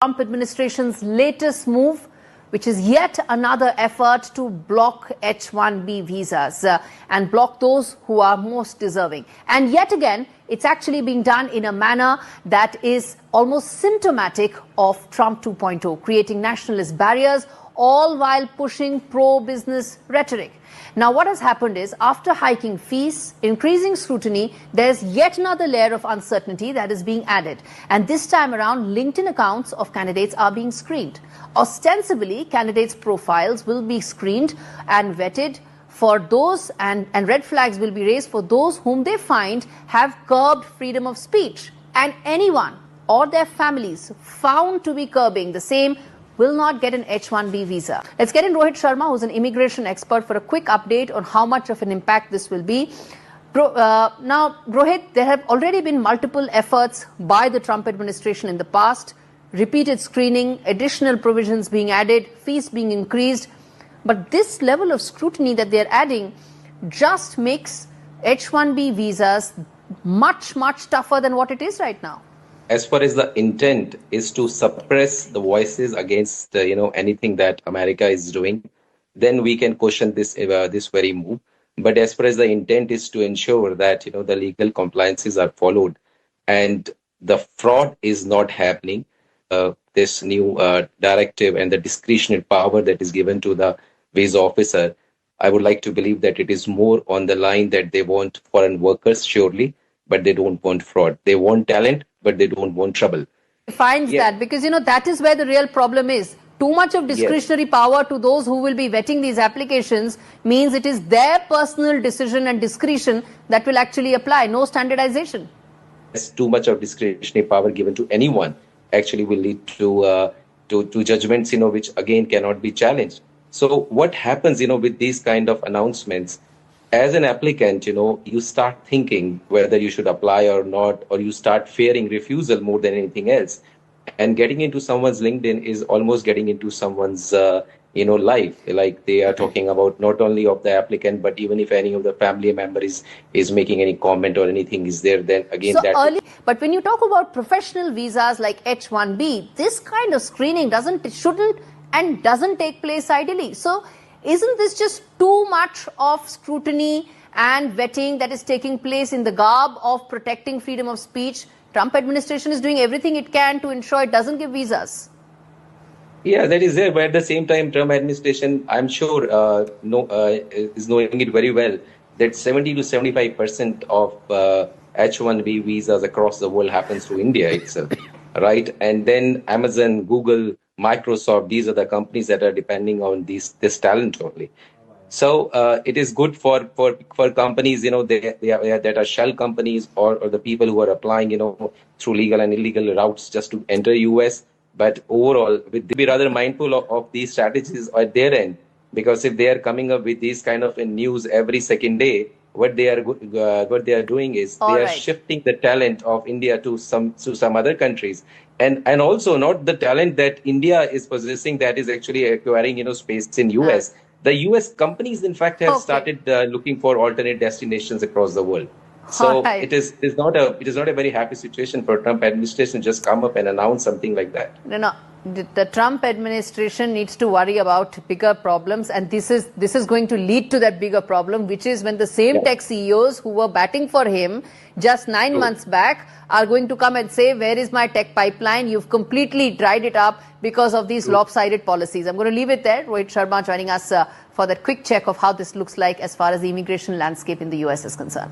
Trump administration's latest move, which is yet another effort to block H-1B visas and block those who are most deserving. And yet again, it's actually being done in a manner that is almost symptomatic of Trump 2.0, creating nationalist barriers, all while pushing pro-business rhetoric. Now, what has happened is, after hiking fees, increasing scrutiny, there's yet another layer of uncertainty that is being added. And this time around, LinkedIn accounts of candidates are being screened. Ostensibly, candidates' profiles will be screened and vetted for those, and red flags will be raised for those whom they find have curbed freedom of speech. And anyone or their families found to be curbing the same will not get an H-1B visa. Let's get in Rohit Sharma, who's an immigration expert, for a quick update on how much of an impact this will be. Now, Rohit, there have already been multiple efforts by the Trump administration in the past, repeated screening, additional provisions being added, fees being increased. But this level of scrutiny that they're adding just makes H-1B visas much, much tougher than what it is right now. As far as the intent is to suppress the voices against anything that America is doing, then we can question this very move. But as far as the intent is to ensure that the legal compliances are followed and the fraud is not happening, this new directive and the discretionary power that is given to the visa officer, I would like to believe that it is more on the line that they want foreign workers, surely, but they don't want fraud. They want talent, but they don't want trouble. Defines that, because that is where the real problem is. Too much of discretionary power to those who will be vetting these applications means it is their personal decision and discretion that will actually apply, no standardization. Yes, too much of discretionary power given to anyone actually will lead to judgments, which again cannot be challenged. So what happens, with these kind of announcements? As an applicant, you start thinking whether you should apply or not, or you start fearing refusal more than anything else. And getting into someone's LinkedIn is almost getting into someone's, life. Like they are talking about not only of the applicant, but even if any of the family member is making any comment or anything is there, then again But when you talk about professional visas like H-1B, this kind of screening shouldn't take place ideally. So isn't this just too much of scrutiny and vetting that is taking place in the garb of protecting freedom of speech? Trump administration is doing everything it can to ensure it doesn't give visas. Yeah, that is there. But at the same time, Trump administration, I'm sure, is knowing it very well that 70 to 75% of H-1B visas across the world happens to India itself, right? And then Amazon, Google, Microsoft, these are the companies that are depending on this talent only. So it is good for companies, that are shell companies or the people who are applying, through legal and illegal routes just to enter US. But overall, they be rather mindful of these strategies at their end, because if they are coming up with these kind of news every second day, what they are doing is they are shifting the talent of India to some other countries, and also not the talent that India is possessing that is actually acquiring space in US. The US companies, in fact, have started looking for alternate destinations across the world. So it is not a very happy situation for Trump administration just come up and announce something like that. No. The Trump administration needs to worry about bigger problems, and this is going to lead to that bigger problem, which is when the same tech CEOs who were batting for him just 9 months back are going to come and say, where is my tech pipeline? You've completely dried it up because of these lopsided policies. I'm going to leave it there. Rohit Sharma joining us for that quick check of how this looks like as far as the immigration landscape in the US is concerned.